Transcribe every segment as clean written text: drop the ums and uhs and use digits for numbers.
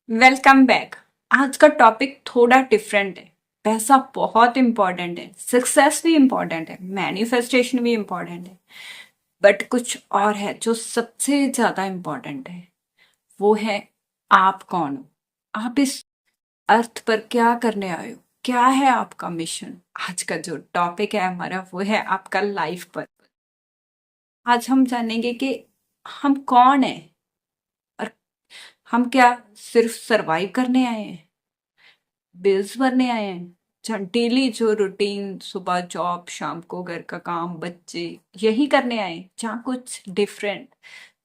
Welcome back. आज का topic थोड़ा डिफरेंट है। पैसा बहुत इंपॉर्टेंट है, सक्सेस भी इंपॉर्टेंट है, मैनिफेस्टेशन भी इंपॉर्टेंट है, बट कुछ और है जो सबसे ज्यादा इंपॉर्टेंट है। वो है आप कौन हो। आप इस अर्थ पर क्या करने आए हो, क्या है आपका मिशन। आज का जो टॉपिक है हमारा वो है आपका लाइफ पर। आज हम जानेंगे कि हम कौन है और हम क्या सिर्फ सरवाइव करने आए हैं, बिल्स भरने आए हैं, डेली जो रूटीन, सुबह जॉब, शाम को घर का काम, बच्चे, यही करने आए हैं, जहाँ कुछ डिफरेंट,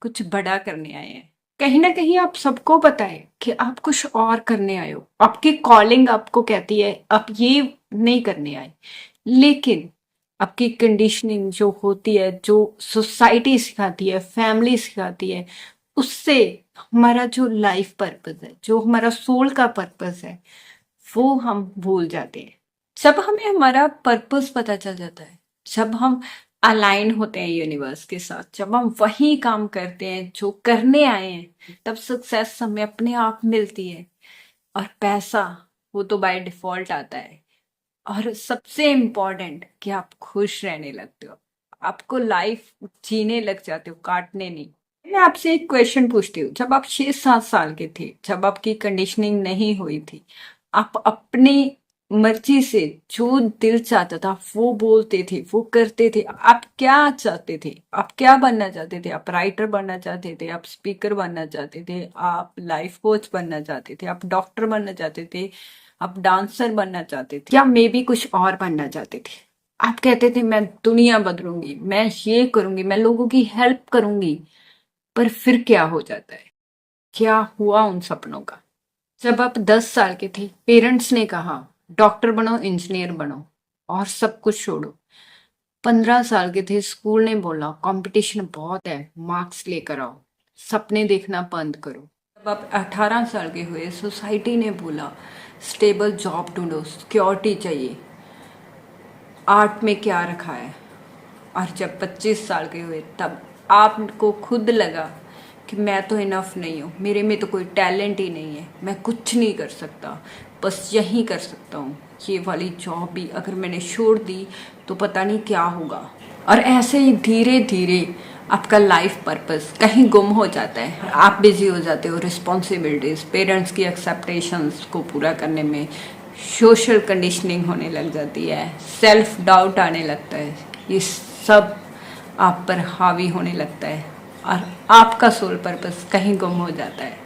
कुछ बड़ा करने आए हैं। कहीं ना कहीं आप सबको पता है कि आप कुछ और करने आए हो, आपकी कॉलिंग आपको कहती है आप ये नहीं करने आए, लेकिन आपकी कंडीशनिंग जो होती है, जो सोसाइटी सिखाती है, फैमिली सिखाती है, उससे हमारा जो लाइफ पर्पस है, जो हमारा सोल का पर्पस है, वो हम भूल जाते हैं। जब हमें हमारा पर्पस पता चल जाता है, जब हम अलाइन होते हैं यूनिवर्स के साथ, जब हम वही काम करते हैं जो करने आए हैं, तब सक्सेस हमें अपने आप मिलती है। और पैसा, वो तो बाय डिफॉल्ट आता है। और सबसे इम्पोर्टेंट कि आप खुश रहने लगते हो, आपको लाइफ जीने लग जाते हो, काटने नहीं। मैं आपसे एक क्वेश्चन पूछती हूँ। जब आप 6-7 साल के थे, जब आपकी कंडीशनिंग नहीं हुई थी, आप अपनी मर्जी से जो दिल चाहता था वो बोलते थे, वो करते थे। आप क्या चाहते थे? आप क्या बनना चाहते थे? आप राइटर बनना चाहते थे, आप स्पीकर बनना चाहते थे, आप लाइफ कोच बनना चाहते थे, आप डॉक्टर बनना चाहते थे, आप डांसर बनना चाहते थे, या मे बी कुछ और बनना चाहते थे? आप कहते थे मैं दुनिया बदलूंगी, मैं ये करूंगी, मैं लोगों की हेल्प करूंगी। पर फिर क्या हो जाता है? क्या हुआ उन सपनों का? जब आप 10 साल के थे, पेरेंट्स ने कहा डॉक्टर बनो, इंजीनियर बनो और सब कुछ छोड़ो। 15 साल के थे, स्कूल ने बोला कंपटीशन बहुत है, मार्क्स लेकर आओ, सपने देखना बंद करो। जब आप 18 साल के हुए, सोसाइटी ने बोला स्टेबल जॉब ढूंढो, सिक्योरिटी चाहिए, आर्ट में क्या रखा है। और जब 25 साल के हुए, तब आपको खुद लगा कि मैं तो इनफ नहीं हूँ, मेरे में तो कोई टैलेंट ही नहीं है, मैं कुछ नहीं कर सकता, बस यही कर सकता हूँ। ये वाली जॉब भी अगर मैंने छोड़ दी तो पता नहीं क्या होगा। और ऐसे ही धीरे धीरे आपका लाइफ पर्पस कहीं गुम हो जाता है। आप बिजी हो जाते हो रिस्पॉन्सिबिलिटीज, पेरेंट्स की एक्सेप्टेशंस को पूरा करने में, सोशल कंडीशनिंग होने लग जाती है, सेल्फ डाउट आने लगता है, ये सब आप पर हावी होने लगता है और आपका सोल पर्पस कहीं गुम हो जाता है।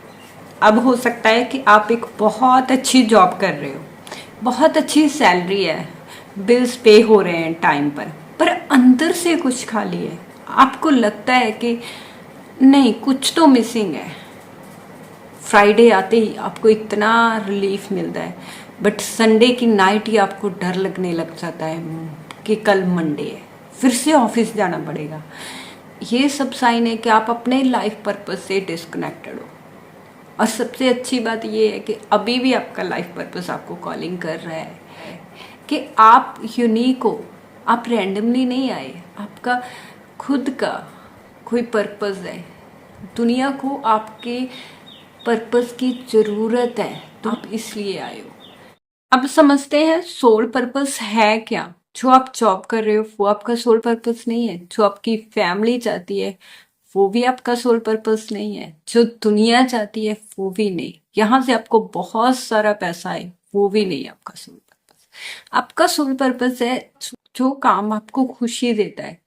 अब हो सकता है कि आप एक बहुत अच्छी जॉब कर रहे हो, बहुत अच्छी सैलरी है, बिल्स पे हो रहे हैं टाइम पर अंदर से कुछ खाली है। आपको लगता है कि नहीं, कुछ तो मिसिंग है। फ्राइडे आते ही आपको इतना रिलीफ मिलता है, बट संडे की नाइट ही आपको डर लगने लग जाता है कि कल मंडे है, फिर से ऑफिस जाना पड़ेगा। ये सब साइन है कि आप अपने लाइफ पर्पस से डिस्कनेक्टेड हो। और सबसे अच्छी बात ये है कि अभी भी आपका लाइफ पर्पस आपको कॉलिंग कर रहा है कि आप यूनिक हो, आप रैंडमली नहीं आए, आपका खुद का कोई पर्पस है। दुनिया को आपके पर्पस की जरूरत है, तो आप इसलिए आए हो। अब समझते हैं सोल पर्पस है क्या। जो आप जॉब कर रहे हो वो आपका सोल पर्पस नहीं है, जो आपकी फैमिली चाहती है वो भी आपका सोल पर्पस नहीं है, जो दुनिया चाहती है वो भी नहीं, यहाँ से आपको बहुत सारा पैसा है वो भी नहीं आपका सोल पर्पस। आपका सोल पर्पस है जो काम आपको खुशी देता है,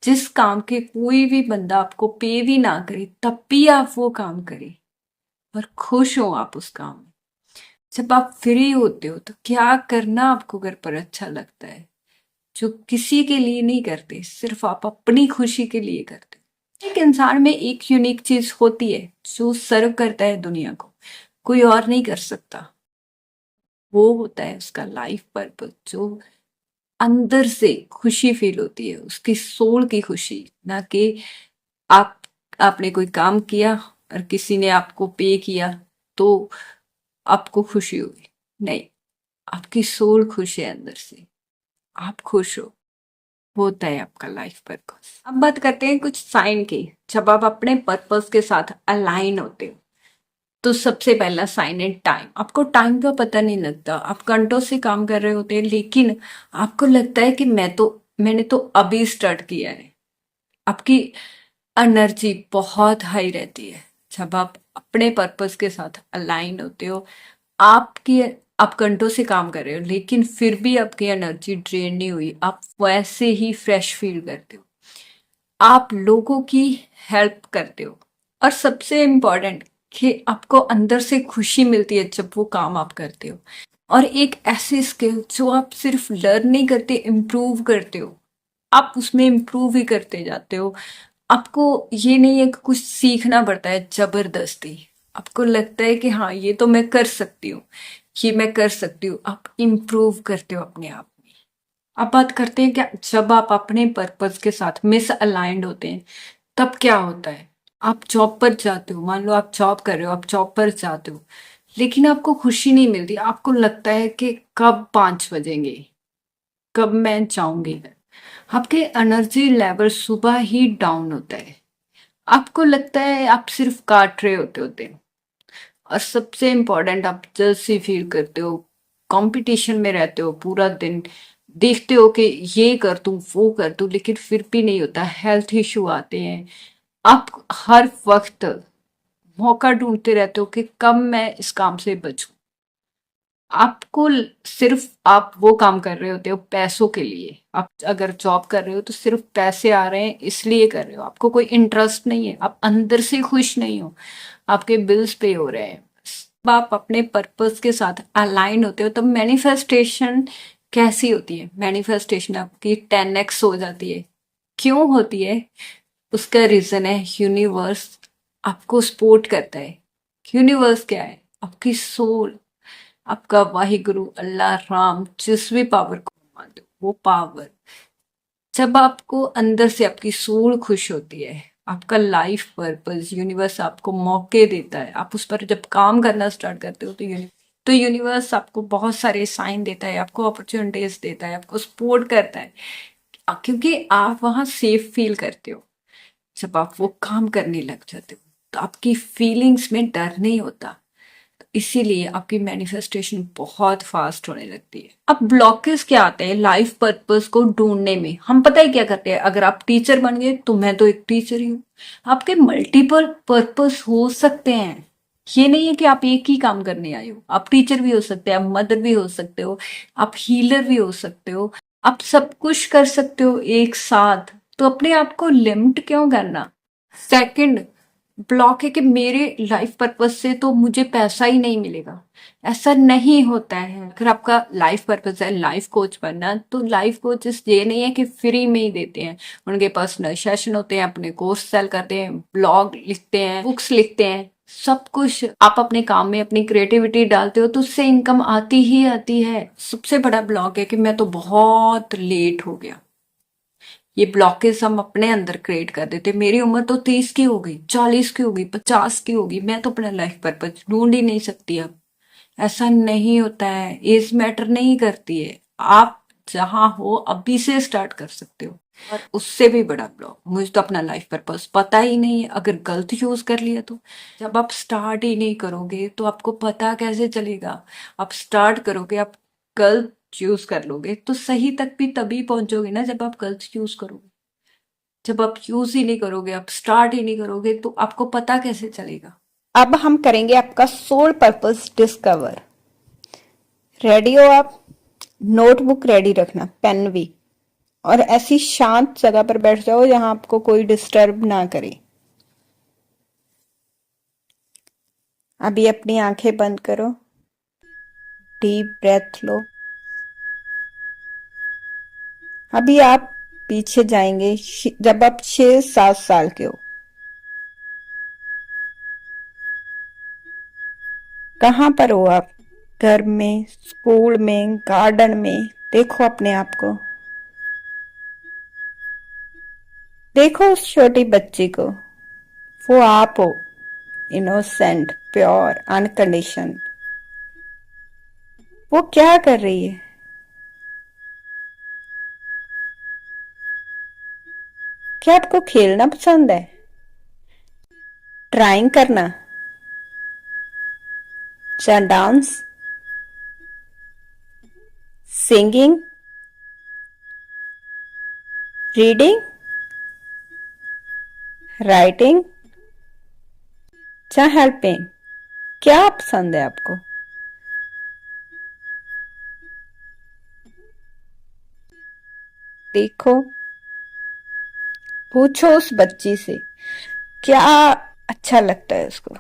जिस काम के कोई भी बंदा आपको पे भी ना करे तब भी आप वो काम करें और खुश हो आप उस काम में। जब आप फ्री होते हो तो क्या करना आपको घर पर अच्छा लगता है, जो किसी के लिए नहीं करते, सिर्फ आप अपनी खुशी के लिए करते हो। एक इंसान में एक यूनिक चीज होती है जो सर्व करता है दुनिया को, कोई और नहीं कर सकता। वो होता है उसका लाइफ पर्पस, जो अंदर से खुशी फील होती है, उसकी सोल की खुशी, ना कि आप आपने कोई काम किया और किसी ने आपको पे किया तो आपको खुशी हुई। नहीं, आपकी सोल खुश है अंदर से, आप खुश हो, होता है आपका लाइफ पर्पस। अब बात करते हैं कुछ साइन की। जब आप अपने पर्पस के साथ अलाइन होते हो, तो सबसे पहला साइन है टाइम। आपको टाइम का पता नहीं लगता, आप घंटों से काम कर रहे होते हैं, लेकिन आपको लगता है कि मैंने तो अभी स्टार्ट किया है। आपकी एनर्जी बहुत हाई रहती है जब आप अपने पर्पस के साथ अलाइन होते हो। आपकी आप घंटों से काम कर रहे हो, लेकिन फिर भी आपकी एनर्जी ड्रेन नहीं हुई, आप वैसे ही फ्रेश फील करते हो, आप लोगों की हेल्प करते हो, और सबसे इम्पोर्टेंट कि आपको अंदर से खुशी मिलती है जब वो काम आप करते हो। और एक ऐसी स्किल जो आप सिर्फ लर्न नहीं करते, इम्प्रूव करते हो, आप उसमें इम्प्रूव ही करते जाते हो। आपको ये नहीं है कि कुछ सीखना पड़ता है जबरदस्ती, आपको लगता है कि हाँ ये तो मैं कर सकती हूँ, ये मैं कर सकती हूँ, आप इम्प्रूव करते हो अपने आप में। अब बात करते हैं क्या जब आप अपने पर्पस के साथ मिस अलाइंड होते हैं, तब क्या होता है। आप जॉब पर जाते हो, मान लो आप जॉब कर रहे हो, आप जॉब पर जाते हो, लेकिन आपको खुशी नहीं मिलती, आपको लगता है कि कब 5 बजेंगे, कब मैं जाऊंगी। आपके एनर्जी लेवल सुबह ही डाउन होता है, आपको लगता है आप सिर्फ काट रहे होते हो। और सबसे इम्पोर्टेंट, आप जल्दी फील करते हो, कंपटीशन में रहते हो पूरा दिन, देखते हो कि ये कर दूं वो कर दूं, लेकिन फिर भी नहीं होता, हेल्थ इशू आते हैं। आप हर वक्त मौका ढूंढते रहते हो कि कब मैं इस काम से बचूं। आपको सिर्फ आप वो काम कर रहे होते हो पैसों के लिए, आप अगर जॉब कर रहे हो तो सिर्फ पैसे आ रहे हैं इसलिए कर रहे हो, आपको कोई इंटरेस्ट नहीं है, आप अंदर से खुश नहीं हो, आपके बिल्स पे हो रहे हैं। जब आप अपने पर्पस के साथ अलाइन होते हो, तब मैनिफेस्टेशन कैसी होती है, मैनिफेस्टेशन आपकी 10x हो जाती है। क्यों होती है, उसका रीजन है यूनिवर्स आपको सपोर्ट करता है। यूनिवर्स क्या है, आपकी सोल, आपका वाहिगुरु, अल्लाह, राम, जिस भी पावर को मानते हो वो पावर, जब आपको अंदर से आपकी सोल खुश होती है, आपका लाइफ पर्पस, यूनिवर्स आपको मौके देता है, आप उस पर जब काम करना स्टार्ट करते हो, तो यूनिवर्स आपको बहुत सारे साइन देता है, आपको अपॉर्चुनिटीज देता है, आपको सपोर्ट करता है, क्योंकि आप वहां सेफ फील करते हो। जब आप वो काम करने लग जाते हो, तो आपकी फीलिंग्स में डर नहीं होता, इसीलिए आपकी मैनिफेस्टेशन बहुत फास्ट होने लगती है। अब ब्लॉकेज क्या आते हैं लाइफ पर्पस को ढूंढने में, हम पता है क्या करते हैं, अगर आप टीचर बन गए तो मैं तो एक टीचर ही हूँ, आपके मल्टीपल पर्पस हो सकते हैं। ये नहीं है कि आप एक ही काम करने आए हो, आप टीचर भी हो सकते हैं, आप मदर भी हो सकते हो, आप हीलर भी हो सकते हो, आप सब कुछ कर सकते हो एक साथ, तो अपने आप को लिमिट क्यों करना। सेकंड ब्लॉक है कि मेरे लाइफ पर्पस से तो मुझे पैसा ही नहीं मिलेगा, ऐसा नहीं होता है। अगर आपका लाइफ पर्पस है लाइफ कोच बनना, तो लाइफ कोचेस ये नहीं है कि फ्री में ही देते हैं, उनके पास सेशन होते हैं, अपने कोर्स सेल करते हैं, ब्लॉग लिखते हैं, बुक्स लिखते हैं, सब कुछ आप अपने काम में अपनी क्रिएटिविटी डालते हो तो उससे इनकम आती ही आती है। सबसे बड़ा ब्लॉक है कि मैं तो बहुत लेट हो गया, ये ब्लॉकेज हम अपने अंदर क्रिएट कर देते। मेरी उम्र तो 30 की हो गई, 40 की होगी, 50 की होगी, मैं तो अपना लाइफ पर्पज ढूंढ ही नहीं सकती अब। ऐसा नहीं होता है, एज मैटर नहीं करती है, आप जहां हो अभी से स्टार्ट कर सकते हो। और उससे भी बड़ा ब्लॉक, मुझे तो अपना लाइफ पर्पस पता ही नहीं है, अगर गलत यूज कर लिया तो। जब आप स्टार्ट ही नहीं करोगे तो आपको पता कैसे चलेगा। आप स्टार्ट करोगे, आप गलत चूज कर लोगे तो सही तक भी तभी पहुंचोगे ना जब आप गलत चूज करोगे। जब आप यूज ही नहीं करोगे, आप स्टार्ट ही नहीं करोगे, तो आपको पता कैसे चलेगा। अब हम करेंगे आपका सोल पर्पस डिस्कवर। रेडी हो आप? नोटबुक रेडी रखना, पेन भी, और ऐसी शांत जगह पर बैठ जाओ जहां आपको कोई डिस्टर्ब ना करे। अभी अपनी आंखें बंद करो, डीप ब्रेथ लो। अभी आप पीछे जाएंगे जब आप 6-7 साल के हो। कहाँ पर हो आप? घर में, स्कूल में, गार्डन में? देखो अपने आप को, देखो उस छोटी बच्ची को। वो आप हो, इनोसेंट, प्योर, अनकंडीशन। वो क्या कर रही है? क्या आपको खेलना पसंद है? ड्राइंग करना? या डांस, सिंगिंग, रीडिंग, राइटिंग या हेल्पिंग? क्या पसंद है आपको? देखो, पूछो उस बच्ची से क्या अच्छा लगता है उसको।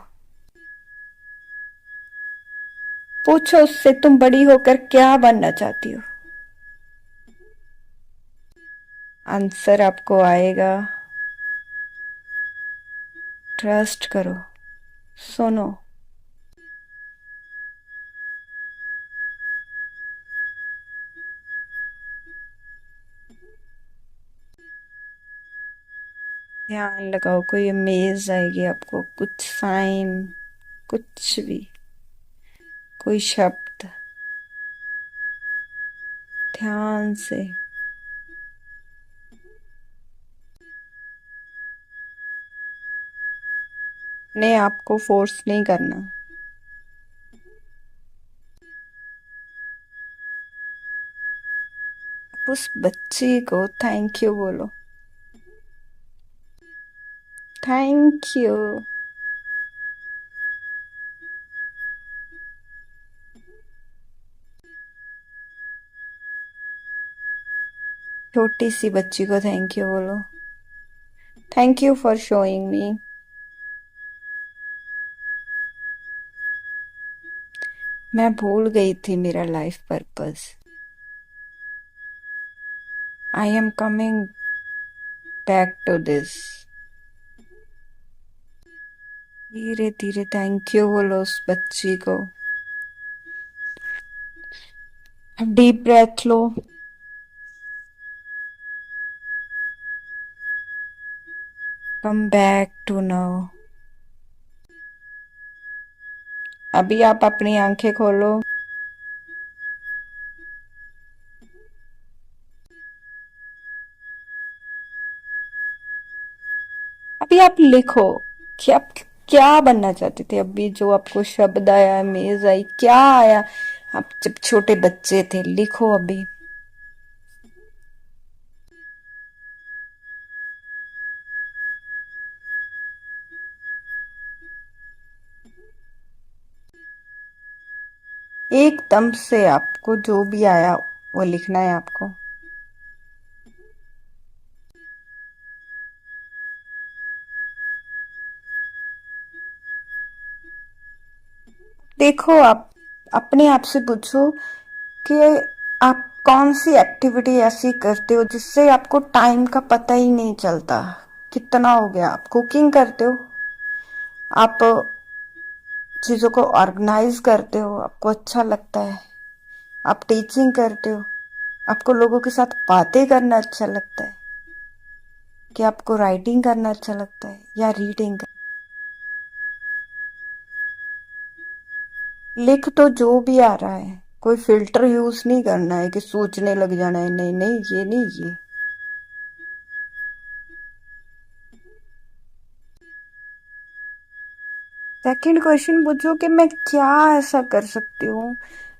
पूछो उससे तुम बड़ी होकर क्या बनना चाहती हो। आंसर आपको आएगा। ट्रस्ट करो, सुनो। ध्यान लगाओ, कोई इमेज आएगी आपको, कुछ साइन, कुछ भी, कोई शब्द। ध्यान से। ने आपको फोर्स नहीं करना। उस बच्ची को थैंक यू बोलो। Thank you. छोटी सी बच्ची को थैंक यू बोलो। Thank you for showing me. मैं भूल गई थी मेरा life purpose. I am coming back to this. धीरे धीरे थैंक यू बोलो उस बच्ची को। डीप ब्रेथ लो। Come back to now. अभी आप अपनी आंखें खोलो। अभी आप लिखो कि आप क्या बनना चाहते थे। अभी जो आपको शब्द आया, इमेज आई, क्या आया आप जब छोटे बच्चे थे, लिखो अभी। एकदम से आपको जो भी आया वो लिखना है आपको। देखो, आप अपने आप से पूछो कि आप कौन सी एक्टिविटी ऐसी करते हो जिससे आपको टाइम का पता ही नहीं चलता। कितना हो गया? आप कुकिंग करते हो, आप चीजों को ऑर्गेनाइज करते हो, आपको अच्छा लगता है। आप टीचिंग करते हो, आपको लोगों के साथ बातें करना अच्छा लगता है। कि आपको राइटिंग करना अच्छा लगता है या रीडिंग। लिख तो जो भी आ रहा है, कोई फिल्टर यूज नहीं करना है कि सोचने लग जाना है। नहीं नहीं, ये नहीं, ये। सेकंड क्वेश्चन पूछो कि मैं क्या ऐसा कर सकती हूँ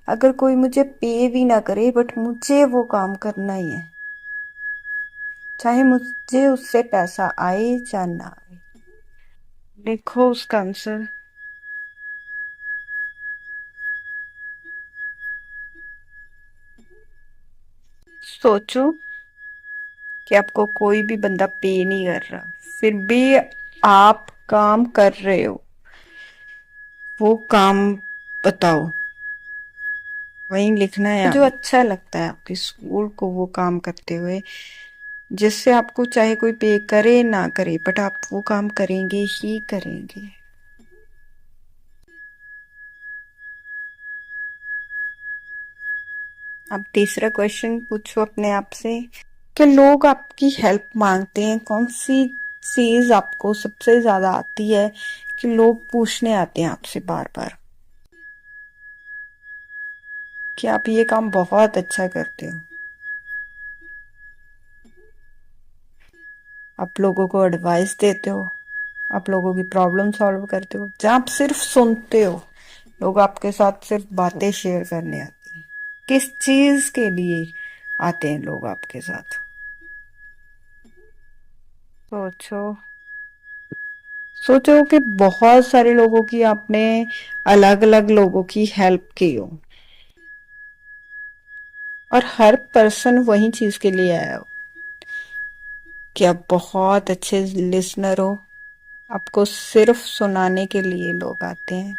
अगर कोई मुझे पे भी ना करे बट मुझे वो काम करना ही है, चाहे मुझे उससे पैसा आए या ना आए। लिखो उसका आंसर। सोचो कि आपको कोई भी बंदा पे नहीं कर रहा, फिर भी आप काम कर रहे हो। वो काम बताओ। वही लिखना है जो अच्छा लगता है आपके स्कूल को वो काम करते हुए, जिससे आपको चाहे कोई पे करे ना करे बट आप वो काम करेंगे ही करेंगे। अब तीसरा क्वेश्चन पूछो अपने आप से कि लोग आपकी हेल्प मांगते हैं, कौन सी चीज आपको सबसे ज्यादा आती है कि लोग पूछने आते हैं आपसे बार बार कि आप ये काम बहुत अच्छा करते हो। आप लोगों को एडवाइस देते हो, आप लोगों की प्रॉब्लम सॉल्व करते हो, जहाँ आप सिर्फ सुनते हो, लोग आपके साथ सिर्फ बातें शेयर करने आते हैं। किस चीज के लिए आते हैं लोग आपके साथ? सोचो। सोचो कि बहुत सारे लोगों की आपने अलग अलग लोगों की हेल्प की हो और हर पर्सन वही चीज के लिए आया हो कि आप बहुत अच्छे लिसनर हो। आपको सिर्फ सुनाने के लिए लोग आते हैं।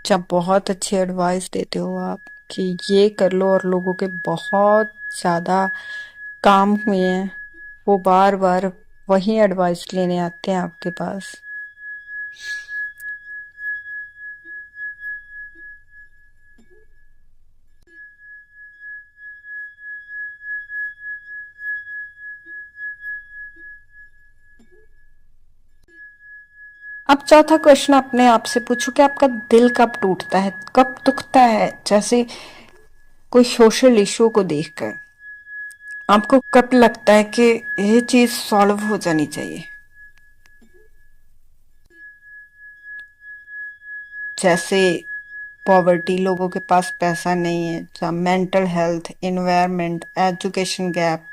जब बहुत अच्छे एडवाइस देते हो आप कि ये कर लो और लोगों के बहुत ज्यादा काम हुए हैं, वो बार बार वही एडवाइस लेने आते हैं आपके पास। अब चौथा क्वेश्चन अपने आप से पूछो कि आपका दिल कब टूटता है, कब दुखता है, जैसे कोई सोशल इशू को देखकर आपको कब लगता है कि ये चीज सॉल्व हो जानी चाहिए। जैसे पॉवर्टी, लोगों के पास पैसा नहीं है, या mental health, environment, education gap.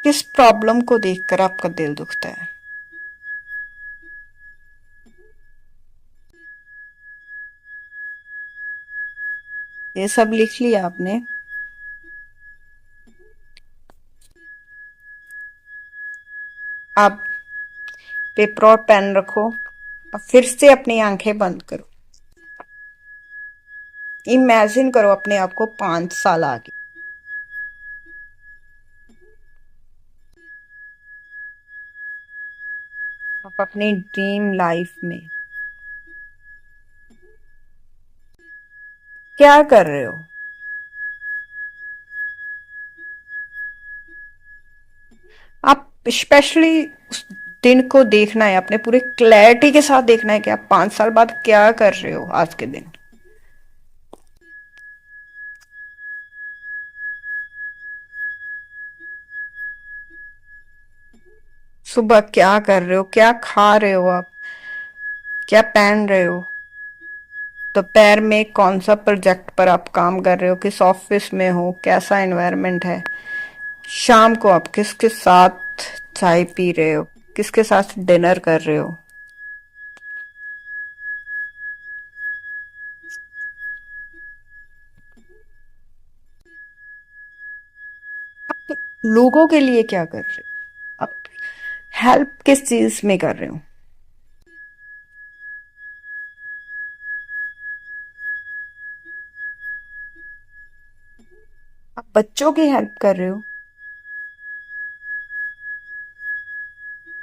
किस प्रॉब्लम को देखकर आपका दिल दुखता है? ये सब लिख लिया आपने? आप पेपर और पेन रखो और फिर से अपनी आंखें बंद करो। इमेजिन करो अपने आप को 5 साल आगे। आप अपनी ड्रीम लाइफ में क्या कर रहे हो? आप स्पेशली उस दिन को देखना है, अपने पूरे क्लैरिटी के साथ देखना है कि आप 5 साल बाद क्या कर रहे हो आज के दिन। सुबह क्या कर रहे हो, क्या खा रहे हो आप, क्या पहन रहे हो, दोपहर में कौन सा प्रोजेक्ट पर आप काम कर रहे हो, किस ऑफिस में हो, कैसा एनवायरनमेंट है, शाम को आप किसके साथ चाय पी रहे हो, किसके साथ डिनर कर रहे हो। लोगों के लिए क्या कर रहे हो आप? हेल्प किस चीज में कर रहे हो? आप बच्चों की हेल्प कर रहे हो,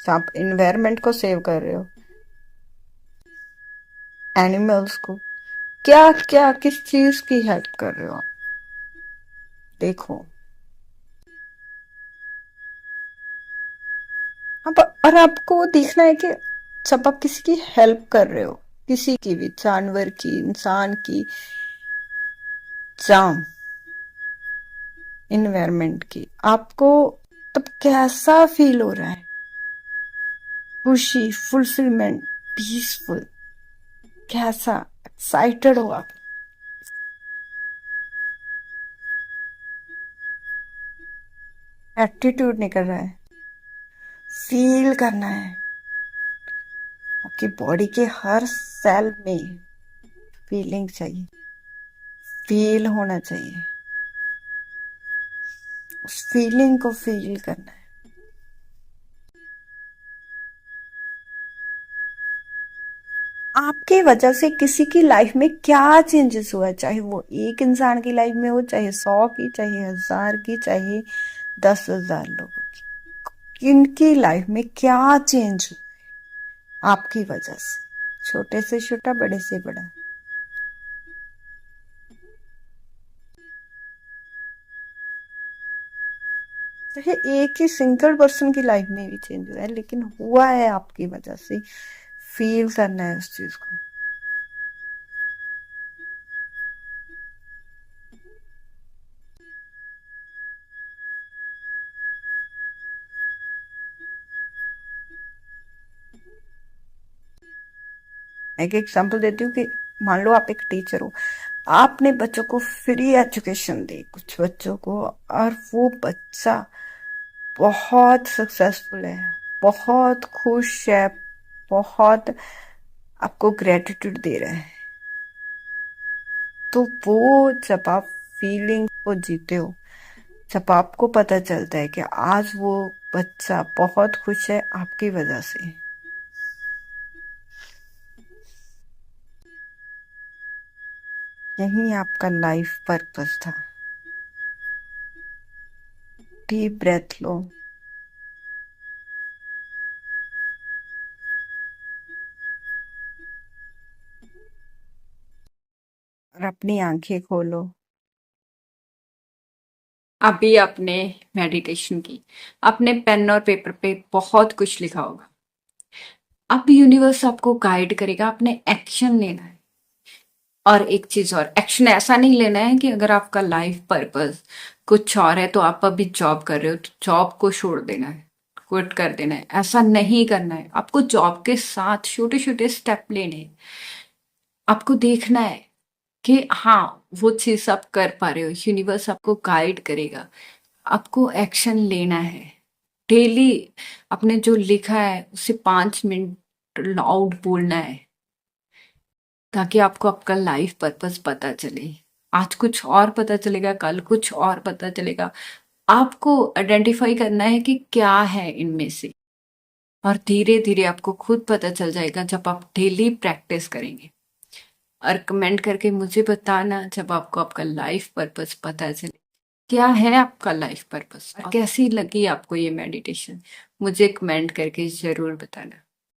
आप इन्वायरमेंट को सेव कर रहे हो, एनिमल्स को, क्या क्या किस चीज की हेल्प कर रहे हो आप? देखो। अब और आपको देखना है कि जब आप किसी की हेल्प कर रहे हो, किसी की भी, जानवर की, इंसान की, जाम इन्वायरमेंट की, आपको तब कैसा फील हो रहा है? खुशी, फुलफिलमेंट, पीसफुल, कैसा एक्साइटेड हो आप? एटीट्यूड निकल रहा है? फील करना है। आपकी बॉडी के हर सेल में फीलिंग चाहिए, फील होना चाहिए। उस फीलिंग को फील करना है। आपकी वजह से किसी की लाइफ में क्या चेंजेस हुआ है, चाहे वो एक इंसान की लाइफ में हो, चाहे 100 की, चाहे 1000 की, चाहे 10,000 लोगों की। किनकी लाइफ में क्या चेंज हुआ आपकी वजह से? छोटे से छोटा, बड़े से बड़ा। चाहे एक ही सिंगल पर्सन की लाइफ में भी चेंज हुआ है, लेकिन हुआ है आपकी वजह से। फील करना है उस चीज को। एक एग्जांपल देती हूँ कि मान लो आप एक टीचर हो, आपने बच्चों को फ्री एजुकेशन दी कुछ बच्चों को, और वो बच्चा बहुत सक्सेसफुल है, बहुत खुश है, बहुत आपको ग्रेटिट्यूड दे रहा है, तो वो जब आप फीलिंग को जीते हो, जब आपको पता चलता है कि आज वो बच्चा बहुत खुश है आपकी वजह से, यही आपका लाइफ पर्पस था। डीप ब्रेथ लो और अपनी आंखें खोलो। अभी आपने मेडिटेशन की, आपने पेन और पेपर पे बहुत कुछ लिखा होगा। अब यूनिवर्स आपको गाइड करेगा, आपने एक्शन लेना है। और एक चीज और, एक्शन ऐसा नहीं लेना है कि अगर आपका लाइफ पर्पस कुछ और है तो आप अभी जॉब कर रहे हो तो जॉब को छोड़ देना है, क्विट कर देना है। ऐसा नहीं करना है। आपको जॉब के साथ छोटे छोटे स्टेप लेने हैं। आपको देखना है कि हाँ, वो चीज आप कर पा रहे हो, यूनिवर्स आपको गाइड करेगा। आपको एक्शन लेना है। डेली आपने जो लिखा है उसे 5 मिनट लाउड बोलना है, ताकि आपको आपका लाइफ पर्पस पता चले। आज कुछ और पता चलेगा, कल कुछ और पता चलेगा। आपको आइडेंटिफाई करना है कि क्या है इनमें से, और धीरे धीरे आपको खुद पता चल जाएगा जब आप डेली प्रैक्टिस करेंगे। और कमेंट करके मुझे बताना जब आपको आपका लाइफ पर्पस पता चले, क्या है आपका लाइफ पर्पस और कैसी लगी आपको ये मेडिटेशन। मुझे कमेंट करके जरूर बताना।